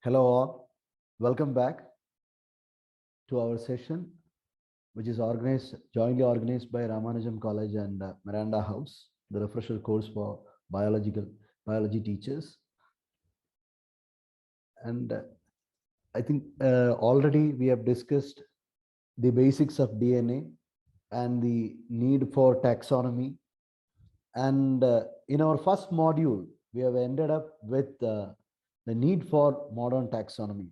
Hello all, welcome back to our session, which is jointly organized by Ramanujam College and Miranda House, the refresher course for biology teachers. And I think already we have discussed the basics of DNA and the need for taxonomy. And in our first module, we have ended up with the need for modern taxonomy.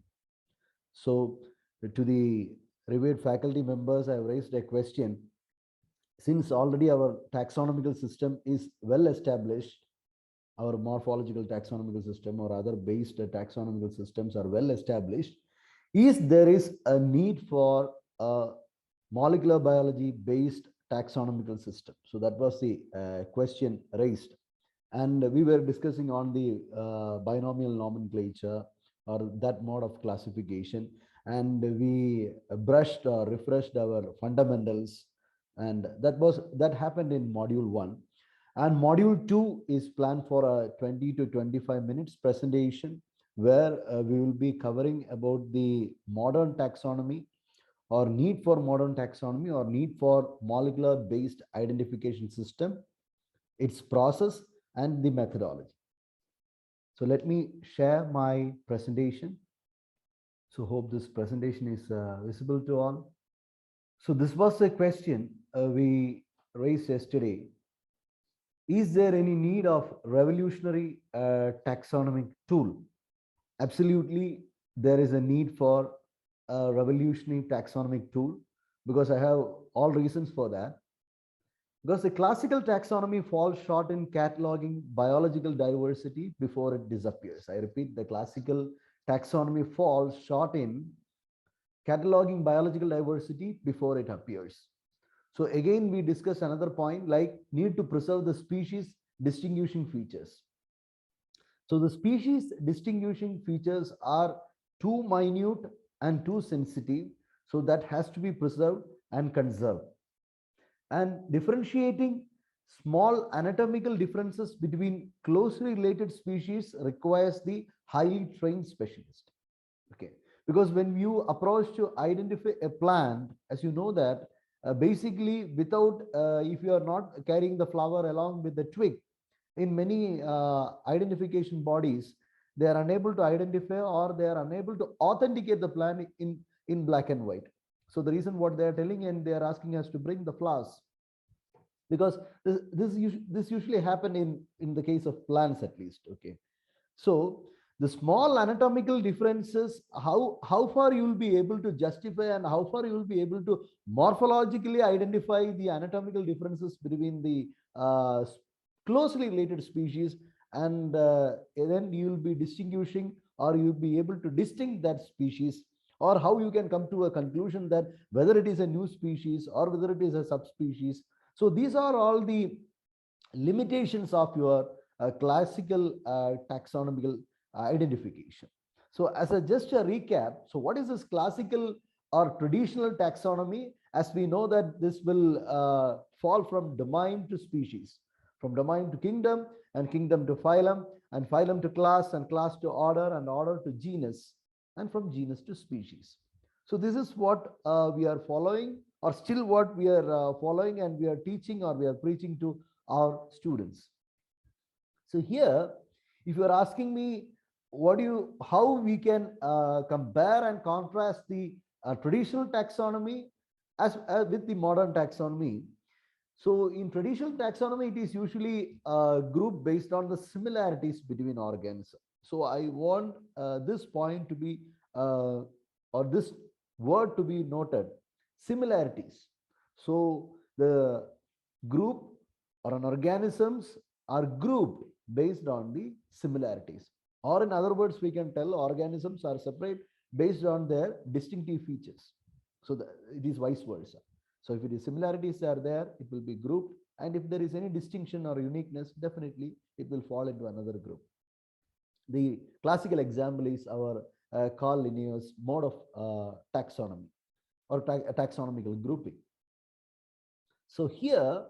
So, to the revered faculty members, I have raised a question. Since already our taxonomical system is well established, our morphological taxonomical system or other based taxonomical systems are well established, there is a need for a molecular biology based taxonomical system? So that was the question raised, and we were discussing on the binomial nomenclature or that mode of classification, and we brushed or refreshed our fundamentals, and that happened in module 1. And module 2 is planned for a 20 to 25 minutes presentation, where we will be covering about the modern taxonomy or need for modern taxonomy or need for molecular based identification system, its process and the methodology. So let me share my presentation. So hope this presentation is visible to all. So this was a question we raised yesterday. Is there any need of revolutionary taxonomic tool? Absolutely, there is a need for a revolutionary taxonomic tool, because I have all reasons for that. Because the classical taxonomy falls short in cataloging biological diversity before it disappears. I repeat, the classical taxonomy falls short in cataloging biological diversity before it appears. So again, we discuss another point like need to preserve the species distinguishing features. So the species distinguishing features are too minute and too sensitive, so that has to be preserved and conserved. And differentiating small anatomical differences between closely related species requires the highly trained specialist. Okay, because when you approach to identify a plant, as you know that basically without if you are not carrying the flower along with the twig, in many identification bodies, they are unable to identify or they are unable to authenticate the plant in black and white. So the reason what they are telling, and they are asking us to bring the flowers, because this usually happen in the case of plants at least. Okay, so the small anatomical differences, how far you will be able to justify and how far you will be able to morphologically identify the anatomical differences between the closely related species, and then you will be distinguishing or you'll be able to distinct that species, or how you can come to a conclusion that whether it is a new species or whether it is a subspecies. So these are all the limitations of your classical taxonomical identification. So as just a recap, so what is this classical or traditional taxonomy? As we know that this will fall from domain to species, from domain to kingdom, and kingdom to phylum, and phylum to class, and class to order, and order to genus, and from genus to species. So this is what we are following, or still what we are following, and we are teaching or we are preaching to our students. So here, if you are asking me how we can compare and contrast the traditional taxonomy as with the modern taxonomy. So in traditional taxonomy, it is usually grouped based on the similarities between organisms. So I want this point to be or this word to be noted: similarities. So the group or an organisms are grouped based on the similarities, or in other words, we can tell organisms are separate based on their distinctive features. So it is vice versa. So if it is similarities are there, it will be grouped, and if there is any distinction or uniqueness, definitely it will fall into another group. The classical example is our Carl Linnaeus mode of taxonomy or taxonomical grouping. So here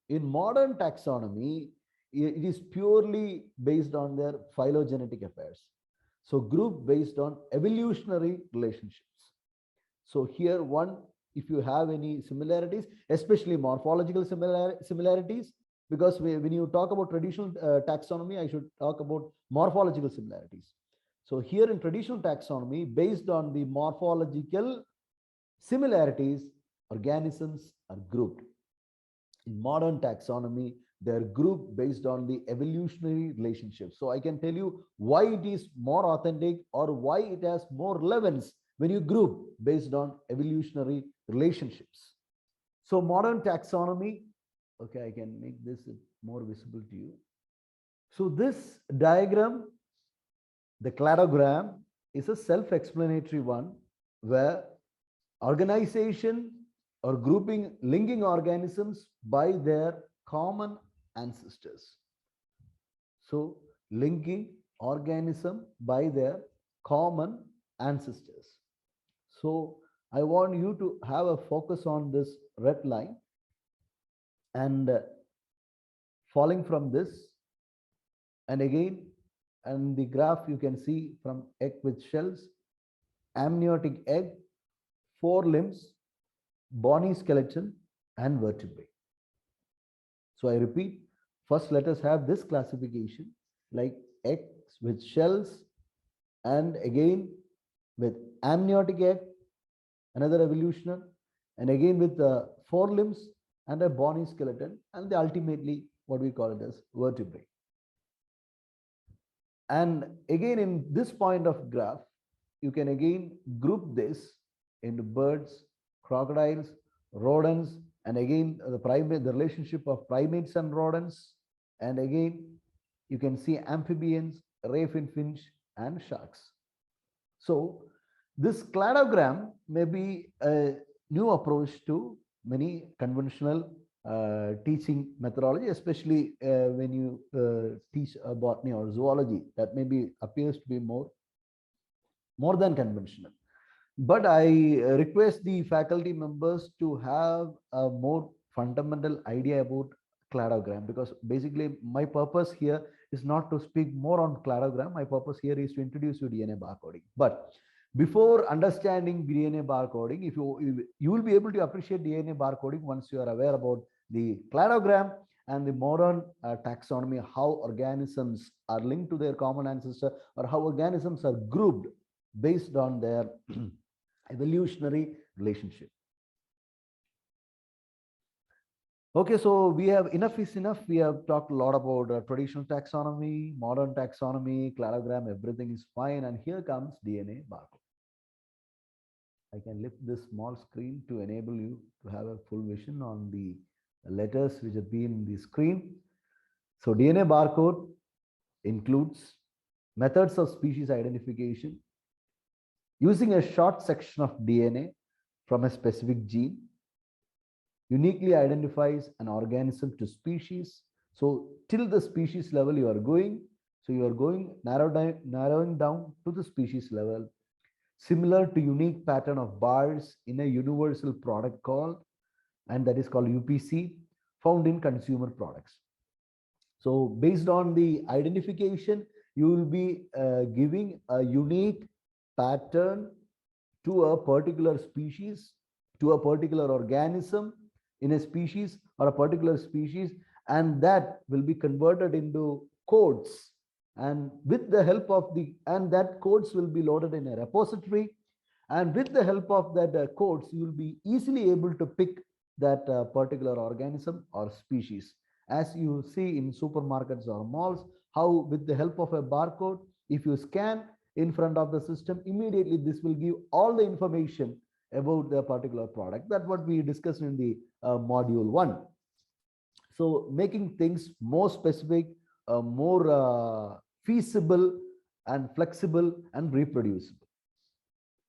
in modern taxonomy, it is purely based on their phylogenetic affairs. So group based on evolutionary relationships. So here one, if you have any similarities, especially morphological similarities, because when you talk about traditional taxonomy, I should talk about morphological similarities. So here in traditional taxonomy, based on the morphological similarities, organisms are grouped. In modern taxonomy, they're grouped based on the evolutionary relationship. So I can tell you why it is more authentic or why it has more relevance when you group based on evolutionary relationships. So modern taxonomy, okay, I can make this more visible to you. So this diagram, the cladogram, is a self-explanatory one where organization or grouping linking organisms by their common ancestors. So linking organism by their common ancestors. So I want you to have a focus on this red line, and falling from this, and again, and the graph you can see from egg with shells, amniotic egg, 4 limbs, bony skeleton, and vertebrae. So I repeat, first let us have this classification like eggs with shells, and again with amniotic egg, another evolutioner, and again with 4 limbs and a bony skeleton, and ultimately what we call it as vertebrae. And again in this point of graph, you can again group this into birds, crocodiles, rodents, and again the relationship of primates and rodents, and again you can see amphibians, ray-finned finch, and sharks. So this cladogram may be a new approach to many conventional teaching methodology, especially when you teach botany or zoology. That maybe appears to be more than conventional. But I request the faculty members to have a more fundamental idea about cladogram, because basically my purpose here is not to speak more on cladogram. My purpose here is to introduce you DNA barcoding. But before understanding DNA barcoding, if you will be able to appreciate DNA barcoding once you are aware about the cladogram and the modern taxonomy, how organisms are linked to their common ancestor, or how organisms are grouped based on their evolutionary relationship. Okay, so we have enough is enough. We have talked a lot about traditional taxonomy, modern taxonomy, cladogram, everything is fine. And here comes DNA barcode. I can lift this small screen to enable you to have a full vision on the letters which have been in the screen. So DNA barcode includes methods of species identification using a short section of DNA from a specific gene, uniquely identifies an organism to species. So till the species level you are going, so you are going narrowing down to the species level, similar to unique pattern of bars in a universal product called, and that is called UPC, found in consumer products. So based on the identification, you will be giving a unique pattern to a particular species, to a particular organism in a species or a particular species, and that will be converted into codes, and with the help of that codes will be loaded in a repository, and with the help of that codes you will be easily able to pick that particular organism or species. As you see in supermarkets or malls, how with the help of a barcode, if you scan in front of the system, immediately this will give all the information about the particular product. That's what we discussed in the module 1. So making things more specific, more feasible and flexible and reproducible.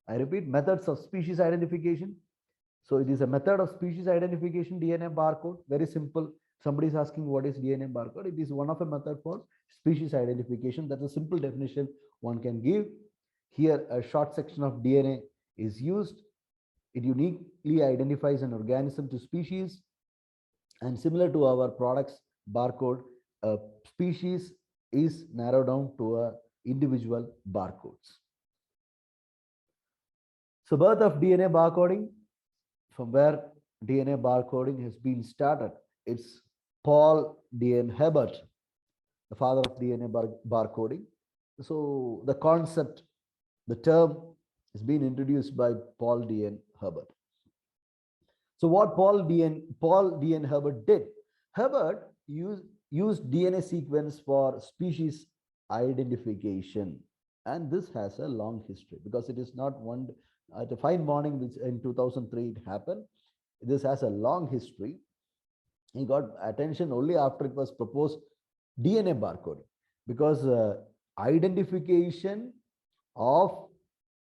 I repeat, methods of species identification. So it is a method of species identification, DNA barcode, very simple. Somebody is asking what is DNA barcode. It is one of a method for species identification. That's a simple definition one can give. Here a short section of DNA is used. It uniquely identifies an organism to species, and similar to our products barcode, a species is narrowed down to a individual barcodes. So birth of DNA barcoding, from where DNA barcoding has been started, it's Paul D.N. Hebert, the father of DNA barcoding. So the concept, the term has been introduced by Paul D.N. Herbert. So what Paul D.N. Herbert did, Herbert used DNA sequence for species identification, and this has a long history because it is not one at a fine morning which in 2003 it happened. This has a long history. He got attention only after it was proposed DNA barcoding, because identification of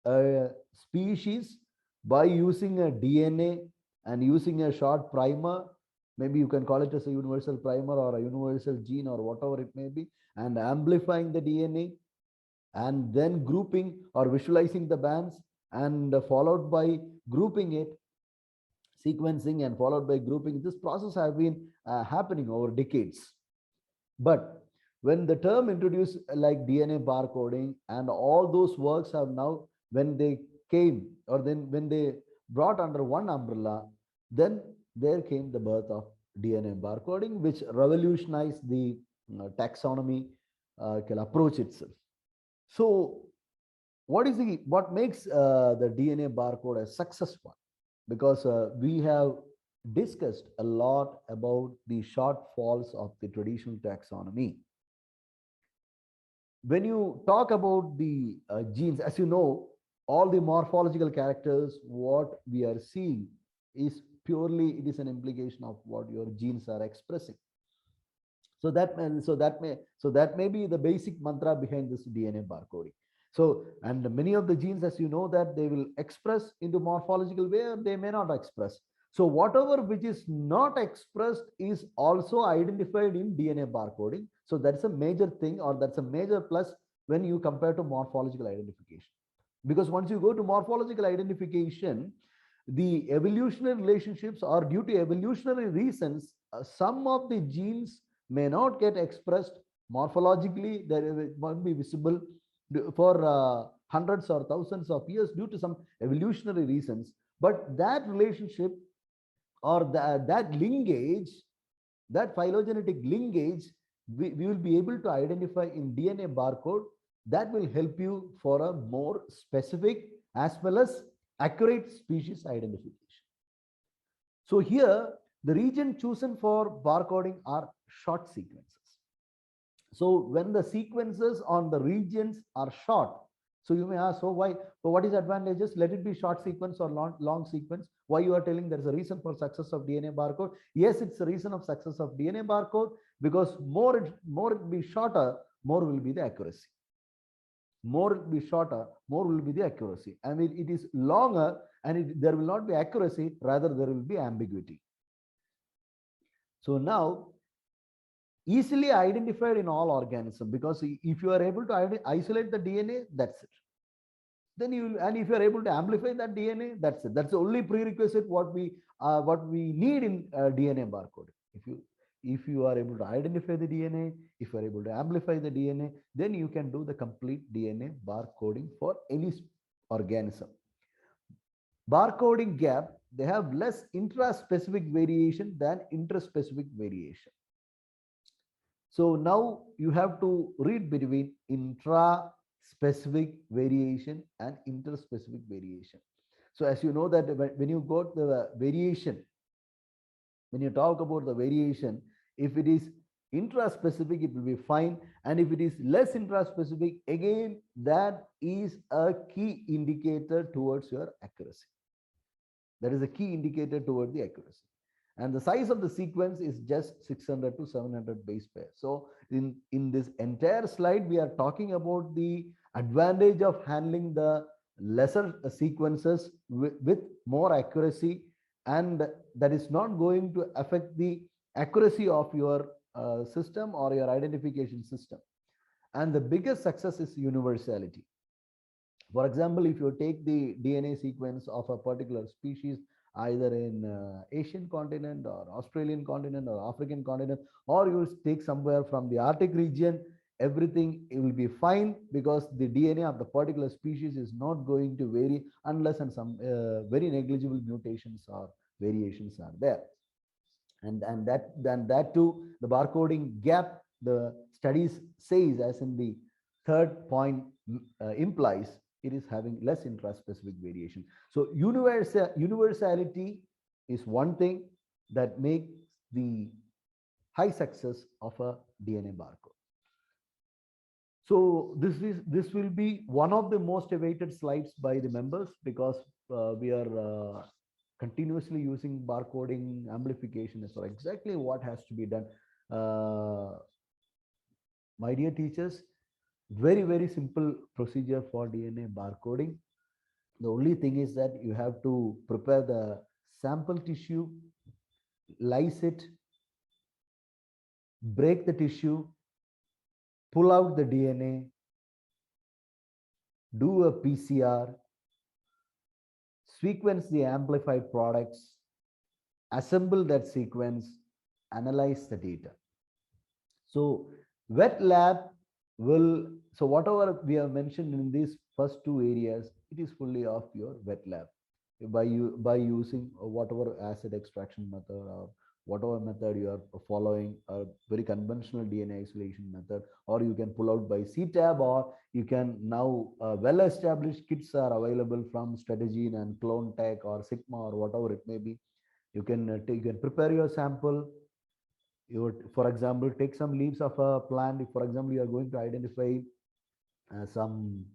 a species by using a DNA and using a short primer, maybe you can call it as a universal primer or a universal gene or whatever it may be, and amplifying the DNA and then grouping or visualizing the bands, and followed by grouping it, sequencing, and followed by grouping. This process has been happening over decades. But when the term introduced like DNA barcoding and all those works have now, when they came, or then when they brought under one umbrella, then there came the birth of DNA barcoding, which revolutionized the taxonomy approach itself. So what makes the DNA barcode a successful? Because we have discussed a lot about the shortfalls of the traditional taxonomy. When you talk about the genes, as you know, all the morphological characters, what we are seeing is purely, it is an implication of what your genes are expressing. So that may be the basic mantra behind this DNA barcoding. So, and many of the genes, as you know, that they will express into morphological way, or they may not express. So whatever which is not expressed is also identified in DNA barcoding. So that's a major thing, or that's a major plus when you compare to morphological identification. Because once you go to morphological identification, the evolutionary relationships, or due to evolutionary reasons, some of the genes may not get expressed morphologically. There won't be visible for hundreds or thousands of years due to some evolutionary reasons. But that relationship, or that linkage, that phylogenetic linkage, we will be able to identify in DNA barcode. That will help you for a more specific as well as accurate species identification. So here, the region chosen for barcoding are short sequences. So when the sequences on the regions are short, so you may ask, so why? So what is advantages? Let it be short sequence or long sequence. Why you are telling there is a reason for success of DNA barcode? Yes, it's a reason of success of DNA barcode, because more it be shorter, more will be the accuracy. More it be shorter, more will be the accuracy. And it is longer, and there will not be accuracy, rather there will be ambiguity. So now, easily identified in all organisms, because if you are able to isolate the DNA, that's it. Then you will, and if you are able to amplify that DNA, that's it. That's the only prerequisite what we need in DNA barcode. If you are able to identify the DNA, if you are able to amplify the DNA, then you can do the complete DNA barcoding for any organism. Barcoding gap, they have less intra-specific variation than intraspecific variation. So now you have to read between intra-specific variation and interspecific variation. So as you know that when you got the variation, when you talk about the variation, if it is intraspecific, it will be fine. And if it is less intraspecific, again, that is a key indicator towards your accuracy. That is a key indicator toward the accuracy. And the size of the sequence is just 600 to 700 base pairs. So in this entire slide, we are talking about the advantage of handling the lesser sequences with more accuracy, and that is not going to affect the accuracy of your system or your identification system. And the biggest success is universality. For example, if you take the DNA sequence of a particular species, either in Asian continent or Australian continent or African continent, or you take somewhere from the Arctic region, everything it will be fine, because the DNA of the particular species is not going to vary unless and some very negligible mutations or variations are there. And that too, the barcoding gap, the studies says, as in the third point implies, it is having less intraspecific variation. So universality is one thing that makes the high success of a DNA barcode. So this will be one of the most awaited slides by the members, because we are continuously using barcoding amplification for exactly what has to be done. My dear teachers, very simple procedure for DNA barcoding. The only thing is that you have to prepare the sample tissue, lyse it, break the tissue, pull out the DNA, do a PCR, sequence the amplified products, assemble that sequence, analyze the data. So wet lab will, so whatever we have mentioned in these first two areas, it is fully of your wet lab by using whatever acid extraction method or whatever method you are following, a very conventional DNA isolation method, or you can pull out by CTAB, or you can now well-established kits are available from Strategene and Clone Tech or Sigma or whatever it may be. You can prepare your sample. You would, for example, take some leaves of a plant. If, for example, you are going to identify some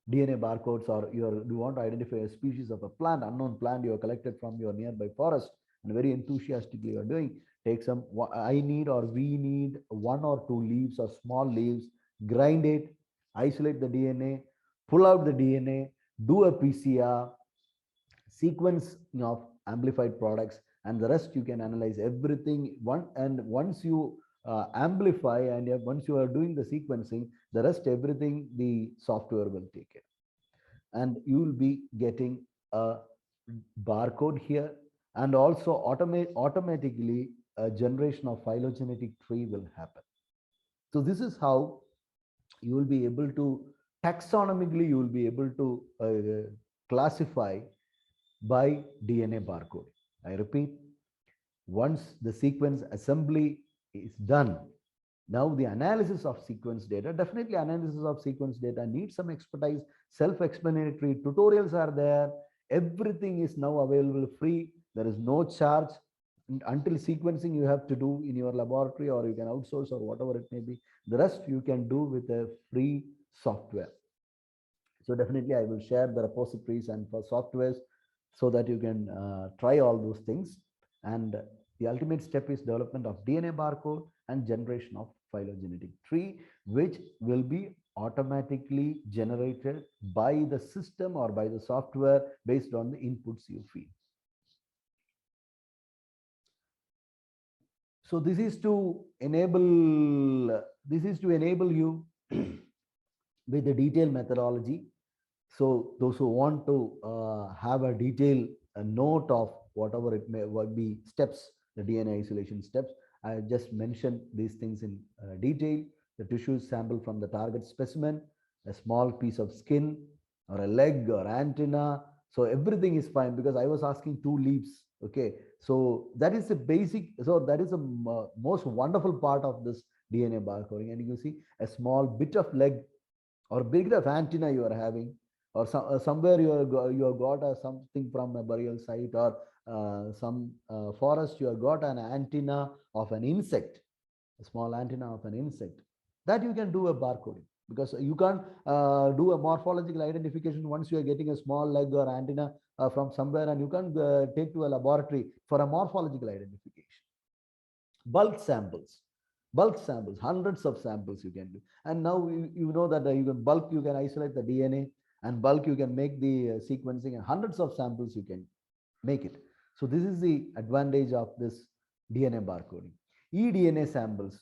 DNA barcodes, or you want to identify a species of a plant, unknown plant you have collected from your nearby forest, and very enthusiastically you are doing, take some, I need or we need one or two leaves or small leaves, grind it, isolate the DNA, pull out the DNA, do a PCR, sequence of amplified products, and the rest you can analyze everything once you amplify, and once you are doing the sequencing, the rest everything the software will take care, and you will be getting a barcode here, and also automatically a generation of phylogenetic tree will happen. So this is how you will be able to taxonomically you will be able to classify by DNA barcoding. I repeat, once the sequence assembly is done, now the analysis of sequence data, definitely analysis of sequence data needs some expertise, self-explanatory tutorials are there, everything is now available free, there is no charge. Until sequencing you have to do in your laboratory, or you can outsource, or whatever it may be. The rest you can do with a free software. So definitely I will share the repositories and for softwares, so that you can try all those things. And the ultimate step is development of DNA barcode and generation of phylogenetic tree, which will be automatically generated by the system or by the software based on the inputs you feed. So this is to enable you with the detailed methodology. So those who want to have a detailed note of whatever it may be steps, the DNA isolation steps, I just mentioned these things in detail. The tissue sample from the target specimen, a small piece of skin, or a leg or antenna. So everything is fine, because I was asking two leaves. Okay, so that is the basic. So that is the most wonderful part of this DNA barcoding. And you see a small bit of leg or bit of antenna you are having, or somewhere you have got something from a burial site, or some forest, you have got an antenna of an insect, a small antenna of an insect, that you can do a barcoding, because you can't do a morphological identification once you are getting a small leg or antenna from somewhere, and you can't take to a laboratory for a morphological identification. Bulk samples, hundreds of samples you can do. And now you know that you can isolate the DNA, and bulk you can make the sequencing, and hundreds of samples you can make it. So this is the advantage of this DNA barcoding. eDNA samples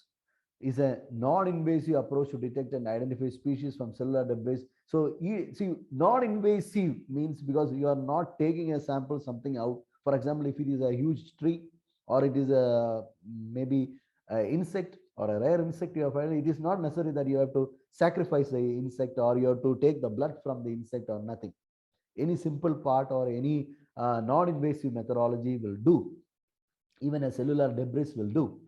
is a non-invasive approach to detect and identify species from cellular debris. So see, non-invasive means because you are not taking a sample something out. For example, if it is a huge tree, or it is a maybe insect, or a rare insect you are finding, it is not necessary that you have to sacrifice the insect or you have to take the blood from the insect or nothing. Any simple part or any non-invasive methodology will do. Even a cellular debris will do.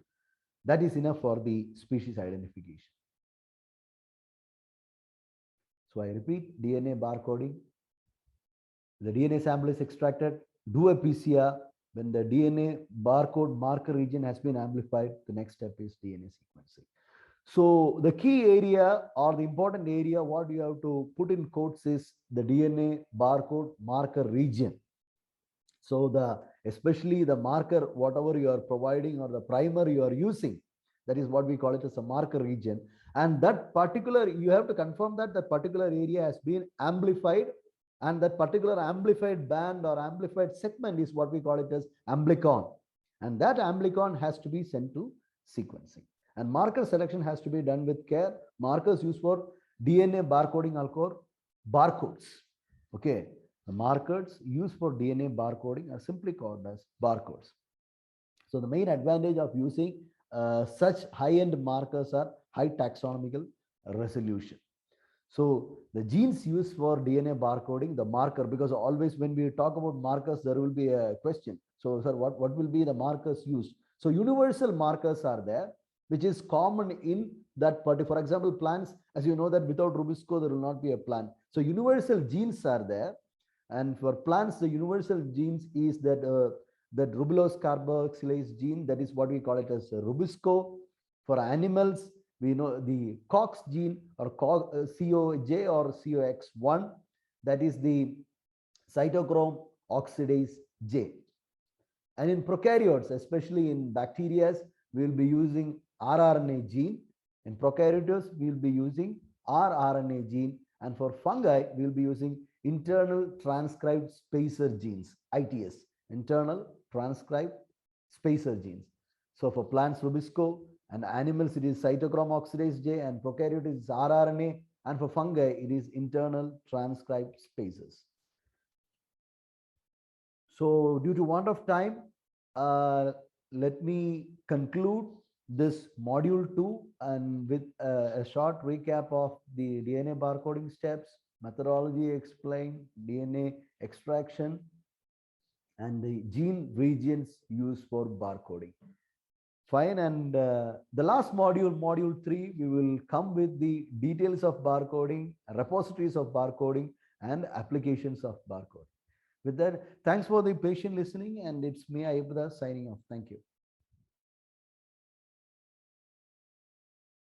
That is enough for the species identification. So I repeat, DNA barcoding. The DNA sample is extracted, do a PCR. When the DNA barcode marker region has been amplified, the next step is DNA sequencing. So the key area or the important area, what you have to put in quotes is the DNA barcode marker region. So especially the marker, whatever you are providing or the primer you are using, that is what we call it as a marker region. And that particular, you have to confirm that the particular area has been amplified, and that particular amplified band or amplified segment is what we call it as amplicon. And that amplicon has to be sent to sequencing. And marker selection has to be done with care. Markers used for DNA barcoding are called barcodes. Okay. The markers used for DNA barcoding are simply called as barcodes. So the main advantage of using such high-end markers are high taxonomical resolution. So the genes used for DNA barcoding, the marker, because always when we talk about markers, there will be a question. So, sir, what will be the markers used? So universal markers are there, which is common in that particular, for example, plants, as you know that without Rubisco, there will not be a plant. So universal genes are there. And for plants, the universal genes is that that rubulose carboxylase gene, that is what we call it as Rubisco. For animals, we know the COX gene or COJ or COX1, that is the cytochrome oxidase J. And in prokaryotes, especially in bacteria, we will be using rRNA gene. In prokaryotes, we will be using rRNA gene. And for fungi, we will be using internal transcribed spacer genes, ITS, internal transcribed spacer genes. So for plants, Rubisco, and animals, it is cytochrome oxidase J, and prokaryotes, it is rRNA, and for fungi, it is internal transcribed spacers. So due to want of time, let me conclude this module 2 and with a short recap of the DNA barcoding steps, methodology explained, DNA extraction, and the gene regions used for barcoding. Fine. And the last module, module 3, we will come with the details of barcoding, repositories of barcoding, and applications of barcoding. With that, thanks for the patient listening, and it's me, Ayyappa Das, signing off. Thank you.